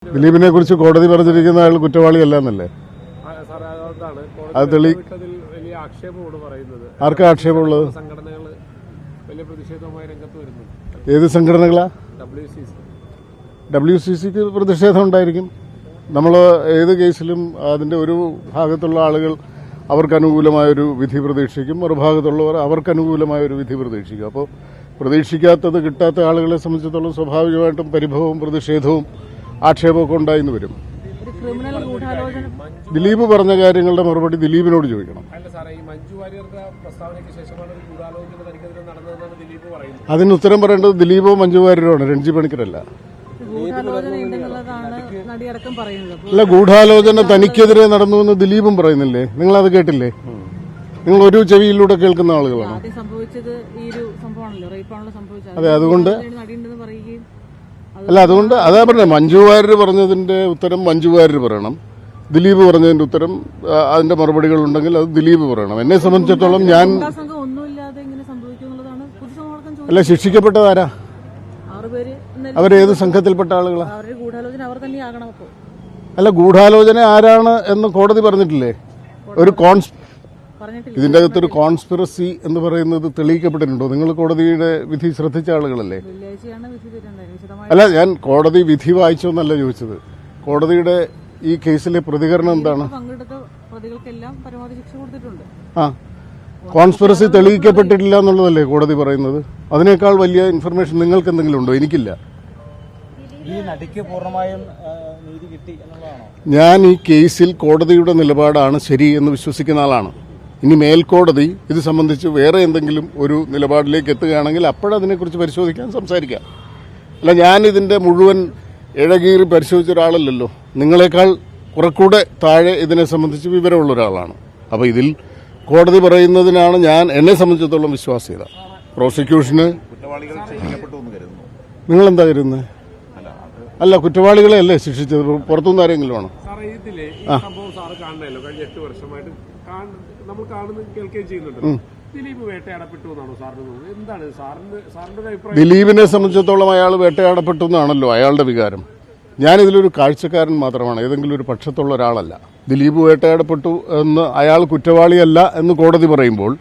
ദിലീപിനെ കുറിച്ച് കോടതി പറഞ്ഞിരിക്കുന്ന അയാൾ കുറ്റവാളിയല്ല എന്നല്ലേ? അത് തെളി ആർക്കാ ആക്ഷേപമുള്ളത്? ഏത് സംഘടനകളാ? WCCക്ക് പ്രതിഷേധം ഉണ്ടായിരിക്കും. നമ്മൾ ഏത് കേസിലും അതിന്റെ ഒരു ഭാഗത്തുള്ള ആളുകൾ അവർക്ക് അനുകൂലമായൊരു വിധി പ്രതീക്ഷിക്കും, മറുഭാഗത്തുള്ളവർ അവർക്ക് അനുകൂലമായൊരു വിധി പ്രതീക്ഷിക്കും. അപ്പോൾ പ്രതീക്ഷിക്കാത്തത് കിട്ടാത്ത ആളുകളെ സംബന്ധിച്ചിടത്തോളം സ്വാഭാവികമായിട്ടും പരിഭവവും പ്രതിഷേധവും ആക്ഷേപമൊക്കെ ഉണ്ടായിന്ന് വരും. ദിലീപ് പറഞ്ഞ കാര്യങ്ങളുടെ മറുപടി ദിലീപിനോട് ചോദിക്കണം. അതിന് ഉത്തരം പറയേണ്ടത് ദിലീപോ മഞ്ജു വാര്യരോ ആണ്, രഞ്ജി പണിക്കരല്ല. അല്ല, ഗൂഢാലോചന തനിക്കെതിരെ നടന്നു എന്ന് ദിലീപും പറയുന്നില്ലേ? നിങ്ങളത് കേട്ടില്ലേ? നിങ്ങൾ ഒരു ചെവിയിലൂടെ കേൾക്കുന്ന ആളുകളാണ്. അതെ, അതുകൊണ്ട് അതുകൊണ്ട് അതാ പറഞ്ഞത്, മഞ്ജു വാര്യർ പറഞ്ഞതിന്റെ ഉത്തരം മഞ്ജു വാര്യർ പറയണം, ദിലീപ് പറഞ്ഞതിന്റെ ഉത്തരം അതിന്റെ മറുപടികൾ ഉണ്ടെങ്കിൽ അത് ദിലീപ് പറയണം. എന്നെ സംബന്ധിച്ചിടത്തോളം ഞാൻ അല്ല, ശിക്ഷിക്കപ്പെട്ടത് ആരാ? അവരേത് സംഘത്തിൽപ്പെട്ട ആളുകളാ? അല്ല, ഗൂഢാലോചന ആരാണ് എന്ന് കോടതി പറഞ്ഞിട്ടില്ലേ? ഒരു ഇതിന്റെ അകത്തൊരു കോൺസ്പിറസി എന്ന് പറയുന്നത് തെളിയിക്കപ്പെട്ടിട്ടുണ്ടോ? നിങ്ങൾ കോടതിയുടെ വിധി ശ്രദ്ധിച്ച ആളുകളല്ലേ? അല്ല, ഞാൻ കോടതി വിധി വായിച്ചോന്നല്ല ചോദിച്ചത്. കോടതിയുടെ ഈ കേസിലെ പ്രതികരണം എന്താണ്? ആ, കോൺസ്പിറസി തെളിയിക്കപ്പെട്ടിട്ടില്ല എന്നുള്ളതല്ലേ കോടതി പറയുന്നത്? അതിനേക്കാൾ വലിയ ഇൻഫർമേഷൻ നിങ്ങൾക്ക് എന്തെങ്കിലും ഉണ്ടോ? എനിക്കില്ല. ഞാൻ ഈ കേസിൽ കോടതിയുടെ നിലപാടാണ് ശരി എന്ന് വിശ്വസിക്കുന്ന ആളാണ്. ഇനി മേൽക്കോടതി ഇത് സംബന്ധിച്ച് വേറെ എന്തെങ്കിലും ഒരു നിലപാടിലേക്ക് എത്തുകയാണെങ്കിൽ അപ്പോഴതിനെക്കുറിച്ച് പരിശോധിക്കാൻ സംസാരിക്കാം. അല്ല, ഞാൻ ഇതിന്റെ മുഴുവൻ ഇഴകീറി പരിശോധിച്ച ഒരാളല്ലല്ലോ. നിങ്ങളെക്കാൾ കുറെക്കൂടെ താഴെ ഇതിനെ സംബന്ധിച്ച് വിവരമുള്ള ഒരാളാണ്. അപ്പോൾ ഇതിൽ കോടതി പറയുന്നതിനാണ് ഞാൻ എന്നെ സംബന്ധിച്ചിടത്തോളം വിശ്വാസ്യത. പ്രോസിക്യൂഷന് നിങ്ങളെന്താ കരുതുന്നത്? അല്ല, കുറ്റവാളികളെ അല്ലേ ശിക്ഷിച്ചത്? പുറത്തുനിന്ന് ആരെങ്കിലും ആണോ? ദിലീപിനെ സംബന്ധിച്ചിടത്തോളം അയാൾ വേട്ടയാടപ്പെട്ടു എന്നാണല്ലോ അയാളുടെ വികാരം. ഞാനിതിലൊരു കാഴ്ചക്കാരൻ മാത്രമാണ്, ഏതെങ്കിലും ഒരു പക്ഷത്തുള്ള ഒരാളല്ല. ദിലീപ് വേട്ടയാടപ്പെട്ടു എന്ന് അയാൾ കുറ്റവാളിയല്ല എന്ന് കോടതി പറയുമ്പോൾ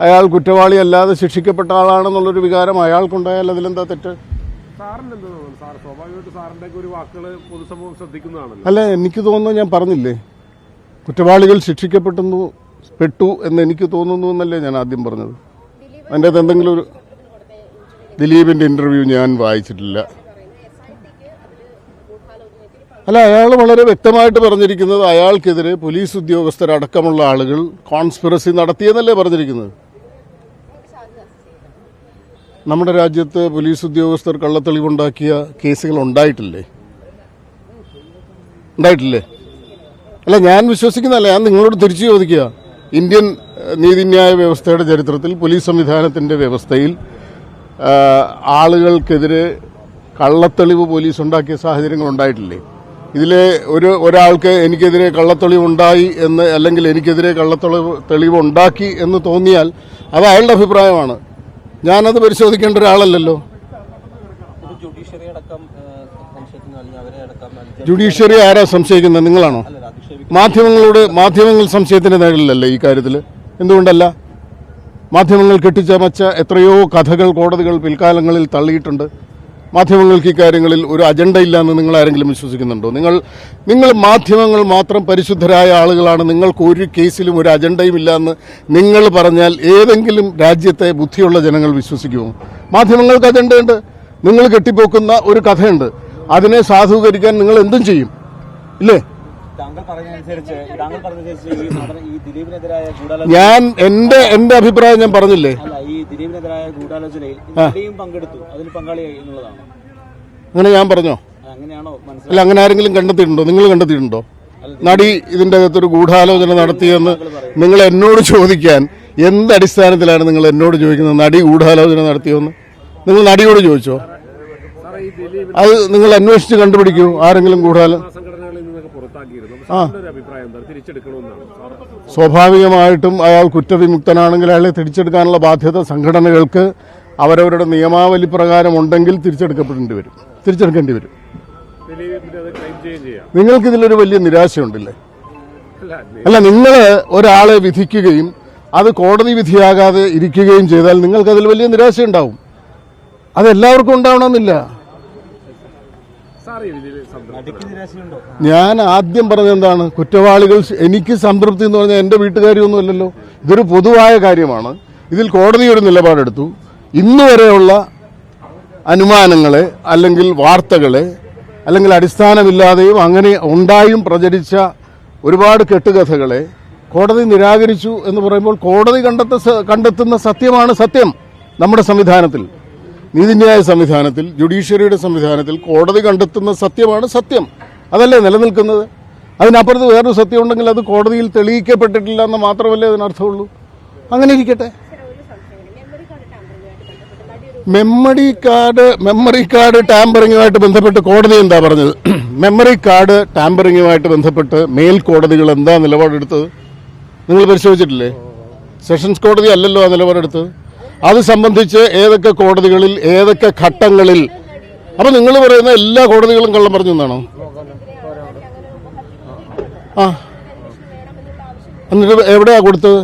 അയാൾ കുറ്റവാളിയല്ലാതെ ശിക്ഷിക്കപ്പെട്ട ആളാണെന്നുള്ളൊരു വികാരം അയാൾക്കുണ്ടായാൽ അതിലെന്താ തെറ്റ്? അല്ല, എനിക്ക് തോന്നുന്നു, ഞാൻ പറഞ്ഞില്ലേ, കുറ്റവാളികൾ ശിക്ഷിക്കപ്പെട്ടു എന്ന് എനിക്ക് തോന്നുന്നു എന്നല്ലേ ഞാൻ ആദ്യം പറഞ്ഞത്. അതിൻ്റെ അകത്ത് എന്തെങ്കിലും ഒരു ദിലീപിന്റെ ഇന്റർവ്യൂ ഞാൻ വായിച്ചിട്ടില്ല. അല്ല, അയാൾ വളരെ വ്യക്തമായിട്ട് പറഞ്ഞിരിക്കുന്നത് അയാൾക്കെതിരെ പോലീസ് ഉദ്യോഗസ്ഥരടക്കമുള്ള ആളുകൾ കോൺസ്പിറസി നടത്തിയെന്നല്ലേ പറഞ്ഞിരിക്കുന്നത്. നമ്മുടെ രാജ്യത്ത് പോലീസ് ഉദ്യോഗസ്ഥർ കള്ളത്തെളിവുണ്ടാക്കിയ കേസുകൾ ഉണ്ടായിട്ടില്ലേ? അല്ല, ഞാൻ വിശ്വസിക്കുന്നതല്ല, ഞാൻ നിങ്ങളോട് തിരിച്ചു ചോദിക്കുക. ഇന്ത്യൻ നീതിന്യായ വ്യവസ്ഥയുടെ ചരിത്രത്തിൽ പോലീസ് സംവിധാനത്തിന്റെ വ്യവസ്ഥയിൽ ആളുകൾക്കെതിരെ കള്ളത്തെളിവ് പോലീസ് ഉണ്ടാക്കിയ സാഹചര്യങ്ങൾ ഉണ്ടായിട്ടില്ലേ? ഇതിലെ ഒരാൾക്ക് എനിക്കെതിരെ കള്ളത്തെളിവുണ്ടായി എന്ന്, അല്ലെങ്കിൽ എനിക്കെതിരെ കള്ളത്തെളിവ് ഉണ്ടാക്കി എന്ന് തോന്നിയാൽ അത് അയാളുടെ അഭിപ്രായമാണ്. ഞാനത് പരിശോധിക്കേണ്ട ഒരാളല്ലല്ലോ. ജുഡീഷ്യറി ആരാ സംശയിക്കുന്നത്? നിങ്ങളാണോ? മാധ്യമങ്ങൾ സംശയത്തിന്റെ നിഴലിലല്ലേ ഈ കാര്യത്തിൽ? എന്തുകൊണ്ടല്ല? മാധ്യമങ്ങൾ കെട്ടിച്ചമച്ച എത്രയോ കഥകൾ കോടതികൾ പിൽക്കാലങ്ങളിൽ തള്ളിയിട്ടുണ്ട്. മാധ്യമങ്ങൾക്ക് ഇക്കാര്യങ്ങളിൽ ഒരു അജണ്ടയില്ല എന്ന് നിങ്ങൾ ആരെങ്കിലും വിശ്വസിക്കുന്നുണ്ടോ? നിങ്ങൾ മാധ്യമങ്ങൾ മാത്രം പരിശുദ്ധരായ ആളുകളാണ്, നിങ്ങൾക്ക് ഒരു കേസിലും ഒരു അജണ്ടയും ഇല്ല എന്ന് നിങ്ങൾ പറഞ്ഞാൽ ഏതെങ്കിലും രാജ്യത്തെ ബുദ്ധിയുള്ള ജനങ്ങൾ വിശ്വസിക്കുമോ? മാധ്യമങ്ങൾക്ക് അജണ്ടയുണ്ട്. നിങ്ങൾ കെട്ടിപ്പോക്കുന്ന ഒരു കഥയുണ്ട്, അതിനെ സാധൂകരിക്കാൻ നിങ്ങൾ എന്തും ചെയ്യും, ഇല്ലേ? ഞാൻ എന്റെ അഭിപ്രായം ഞാൻ പറഞ്ഞില്ലേ? അങ്ങനെ ഞാൻ പറഞ്ഞോ? അല്ല, അങ്ങനെ ആരെങ്കിലും കണ്ടെത്തിയിട്ടുണ്ടോ? നിങ്ങൾ കണ്ടെത്തിയിട്ടുണ്ടോ? നടി ഇതിന്റെ അകത്തൊരു ഗൂഢാലോചന നടത്തിയെന്ന് നിങ്ങൾ എന്നോട് ചോദിക്കാൻ എന്തടിസ്ഥാനത്തിലാണ് നിങ്ങൾ എന്നോട് ചോദിക്കുന്നത്? നടി ഗൂഢാലോചന നടത്തിയെന്ന് നിങ്ങൾ നടിയോട് ചോദിച്ചോ? അത് നിങ്ങൾ അന്വേഷിച്ച് കണ്ടുപിടിക്കൂ. ആരെങ്കിലും ഗൂഢാലോചന സ്വാഭാവികമായിട്ടും അയാൾ കുറ്റവിമുക്തനാണെങ്കിൽ അയാളെ തിരിച്ചെടുക്കാനുള്ള ബാധ്യത സംഘടനകൾക്ക് അവരവരുടെ നിയമാവലി പ്രകാരം ഉണ്ടെങ്കിൽ തിരിച്ചെടുക്കേണ്ടി വരും. നിങ്ങൾക്കിതിലൊരു വലിയ നിരാശയുണ്ടല്ലേ? അല്ല, നിങ്ങൾ ഒരാളെ വിധിക്കുകയും അത് കോടതി വിധിയാകാതെ ഇരിക്കുകയും ചെയ്താൽ നിങ്ങൾക്കതിൽ വലിയ നിരാശയുണ്ടാവും. അതെല്ലാവർക്കും ഉണ്ടാവണമെന്നില്ല. ഞാൻ ആദ്യം പറഞ്ഞത് എന്താണ്? കുറ്റവാളികൾ, എനിക്ക് സംതൃപ്തി എന്ന് പറഞ്ഞാൽ എൻ്റെ വീട്ടുകാരിയൊന്നുമല്ലല്ലോ. ഇതൊരു പൊതുവായ കാര്യമാണ്. ഇതിൽ കോടതി ഒരു നിലപാടെടുത്തു. ഇന്ന് വരെയുള്ള അനുമാനങ്ങളെ അല്ലെങ്കിൽ വാർത്തകളെ അല്ലെങ്കിൽ അടിസ്ഥാനമില്ലാതെയും അങ്ങനെ ഉണ്ടായും പ്രചരിച്ച ഒരുപാട് കെട്ടുകഥകളെ കോടതി നിരാകരിച്ചു എന്ന് പറയുമ്പോൾ കോടതി കണ്ടെത്തുന്ന സത്യമാണ് സത്യം. നമ്മുടെ സംവിധാനത്തിൽ, നീതിന്യായ സംവിധാനത്തിൽ, ജുഡീഷ്യറിയുടെ സംവിധാനത്തിൽ കോടതി കണ്ടെത്തുന്ന സത്യമാണ് സത്യം. അതല്ലേ നിലനിൽക്കുന്നത്. അതിനപ്പുറത്ത് വേറൊരു സത്യം ഉണ്ടെങ്കിൽ അത് കോടതിയിൽ തെളിയിക്കപ്പെട്ടിട്ടില്ല എന്ന് മാത്രമല്ലേ അതിനർത്ഥമുള്ളൂ. അങ്ങനെ ഇരിക്കട്ടെ. മെമ്മറി കാർഡ് ടാമ്പറിങ്ങുമായിട്ട് ബന്ധപ്പെട്ട് കോടതി എന്താ പറഞ്ഞത്? മെമ്മറി കാർഡ് ടാമ്പറിങ്ങുമായിട്ട് ബന്ധപ്പെട്ട് മേൽക്കോടതികൾ എന്താ നിലപാടെടുത്തത്? നിങ്ങൾ പരിശോധിച്ചിട്ടില്ലേ? സെഷൻസ് കോടതി അല്ലല്ലോ ആ നിലപാടെടുത്തത്. അത് സംബന്ധിച്ച് ഏതൊക്കെ കോടതികളിൽ ഏതൊക്കെ ഘട്ടങ്ങളിൽ? അപ്പൊ നിങ്ങൾ പറയുന്ന എല്ലാ കോടതികളും കള്ളം പറഞ്ഞു എന്നാണോ? ആ, എന്നിട്ട് എവിടെയാ കൊടുത്തത്?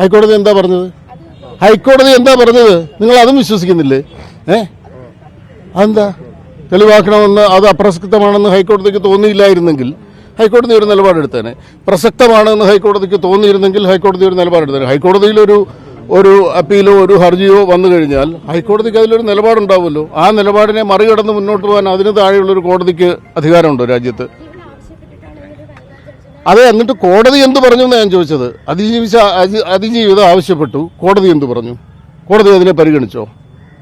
ഹൈക്കോടതി എന്താ പറഞ്ഞത്? നിങ്ങൾ അതും വിശ്വസിക്കുന്നില്ലേ? അതെന്താ? തെളിവാക്കണമെന്ന്, അത് അപ്രസക്തമാണെന്ന് ഹൈക്കോടതിക്ക് തോന്നിയില്ലായിരുന്നെങ്കിൽ ഹൈക്കോടതി ഒരു നിലപാടെടുത്തേനെ. പ്രസക്തമാണെന്ന് ഹൈക്കോടതിക്ക് തോന്നിയിരുന്നെങ്കിൽ ഹൈക്കോടതി ഒരു നിലപാടെടുത്തേനെ. ഹൈക്കോടതിയിൽ ഒരു അപ്പീലോ ഒരു ഹർജിയോ വന്നു കഴിഞ്ഞാൽ ഹൈക്കോടതിക്ക് അതിലൊരു നിലപാടുണ്ടാവുമല്ലോ. ആ നിലപാടിനെ മറികടന്ന് മുന്നോട്ട് പോകാൻ അതിന് താഴെയുള്ളൊരു കോടതിക്ക് അധികാരമുണ്ടോ രാജ്യത്ത്? അതെ, എന്നിട്ട് കോടതി എന്ത് പറഞ്ഞു എന്നാണ് ഞാൻ ചോദിച്ചത്. അതിജീവിതം ആവശ്യപ്പെട്ടു, കോടതി എന്ത് പറഞ്ഞു? കോടതി അതിനെ പരിഗണിച്ചോ?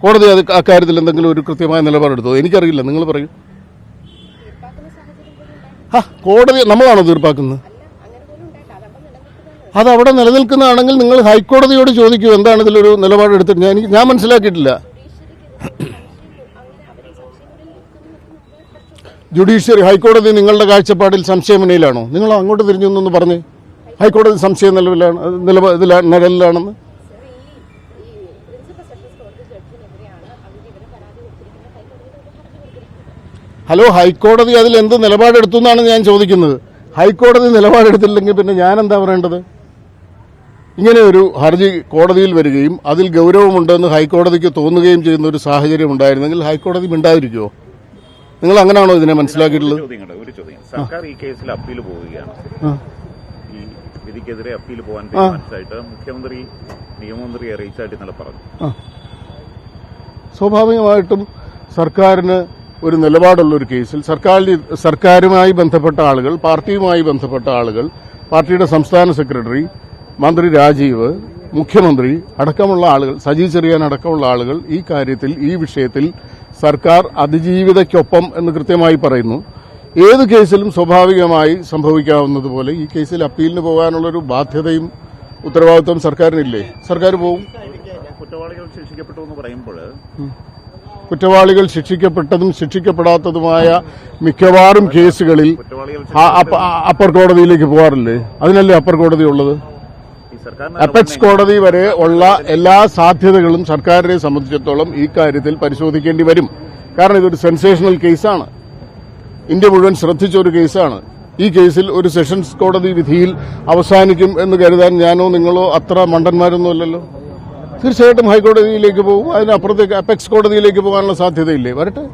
കോടതി അത് അക്കാര്യത്തിൽ എന്തെങ്കിലും ഒരു കൃത്യമായ നിലപാടെടുത്തോ? എനിക്കറിയില്ല, നിങ്ങൾ പറയൂ. കോടതി നമ്മളാണോ തീർപ്പാക്കുന്നത്? അതവിടെ നിലനിൽക്കുന്നതാണെങ്കിൽ നിങ്ങൾ ഹൈക്കോടതിയോട് ചോദിക്കൂ എന്താണ് ഇതിലൊരു നിലപാടെടുത്തിട്ട്. ഞാൻ മനസ്സിലാക്കിയിട്ടില്ല. ജുഡീഷ്യറി, ഹൈക്കോടതി നിങ്ങളുടെ കാഴ്ചപ്പാടിൽ സംശയമുനയിലാണോ? നിങ്ങൾ അങ്ങോട്ട് തിരിഞ്ഞു എന്നൊന്ന് പറഞ്ഞേ. ഹൈക്കോടതി സംശയ നിലവിലാണെന്ന്. ഹലോ, ഹൈക്കോടതി അതിൽ എന്ത് നിലപാടെടുത്തു എന്നാണ് ഞാൻ ചോദിക്കുന്നത്. ഹൈക്കോടതി നിലപാടെടുത്തില്ലെങ്കിൽ പിന്നെ ഞാൻ എന്താ പറയേണ്ടത്? ഇങ്ങനെ ഒരു ഹർജി കോടതിയിൽ വരികയും അതിൽ ഗൗരവമുണ്ടെന്ന് ഹൈക്കോടതിക്ക് തോന്നുകയും ചെയ്യുന്ന ഒരു സാഹചര്യം ഉണ്ടായിരുന്നെങ്കിൽ ഹൈക്കോടതി മിണ്ടാതിരിക്കുമോ? നിങ്ങൾ അങ്ങനെയാണോ ഇതിനെ മനസ്സിലാക്കിയിട്ടുള്ളത്? ഒരു ചോദ്യം, സർക്കാർ ഈ കേസിൽ അപ്പീൽ പോവുകയാണ്. ഈ വിധിക്കെതിരെ അപ്പീൽ പോകാൻ തീരുമാനിച്ചായിട്ട് മുഖ്യമന്ത്രി നിയമമന്ത്രിയെ അറിയിച്ചായിട്ട് ഇന്നലെ പറഞ്ഞു. സ്വാഭാവികമായിട്ടും സർക്കാരിന് ഒരു നിലപാടുള്ള ഒരു കേസിൽ സർക്കാരുമായി ബന്ധപ്പെട്ട ആളുകൾ, പാർട്ടിയുമായി ബന്ധപ്പെട്ട ആളുകൾ, പാർട്ടിയുടെ സംസ്ഥാന സെക്രട്ടറി, മന്ത്രി രാജീവ്, മുഖ്യമന്ത്രി അടക്കമുള്ള ആളുകൾ, സജി ചെറിയാൻ അടക്കമുള്ള ആളുകൾ ഈ കാര്യത്തിൽ, ഈ വിഷയത്തിൽ സർക്കാർ അതിജീവിതയ്ക്കൊപ്പം എന്ന് കൃത്യമായി പറയുന്നു. ഏത് കേസിലും സ്വാഭാവികമായി സംഭവിക്കാവുന്നതുപോലെ ഈ കേസിൽ അപ്പീലിന് പോകാനുള്ളൊരു ബാധ്യതയും ഉത്തരവാദിത്വം സർക്കാരിനില്ലേ? സർക്കാർ പോവും. കുറ്റവാളികൾ ശിക്ഷിക്കപ്പെട്ടു എന്ന് പറയുമ്പോൾ കുറ്റവാളികൾ ശിക്ഷിക്കപ്പെട്ടതും ശിക്ഷിക്കപ്പെടാത്തതുമായ മിക്കവാറും കേസുകളിൽ അപ്പർ കോടതിയിലേക്ക് പോകാറില്ലേ? അതിനല്ലേ അപ്പർ കോടതി ഉള്ളത്. അപെക്സ് കോടതി വരെ ഉള്ള എല്ലാ സാധ്യതകളും സർക്കാരിനെ സംബന്ധിച്ചിടത്തോളം ഈ കാര്യത്തിൽ പരിശോധിക്കേണ്ടി വരും. കാരണം ഇതൊരു സെൻസേഷണൽ കേസാണ്. ഇന്ത്യ മുഴുവൻ ശ്രദ്ധിച്ച ഒരു കേസാണ്. ഈ കേസിൽ ഒരു സെഷൻസ് കോടതി വിധിയിൽ അവസാനിക്കും എന്ന് കരുതാൻ ഞാനോ നിങ്ങളോ അത്ര മണ്ടന്മാരൊന്നും അല്ലല്ലോ. തീർച്ചയായിട്ടും ഹൈക്കോടതിയിലേക്ക് പോകും. അതിനപ്പുറത്തേക്ക് അപെക്സ് കോടതിയിലേക്ക് പോകാനുള്ള സാധ്യതയില്ലേ? വരട്ടെ.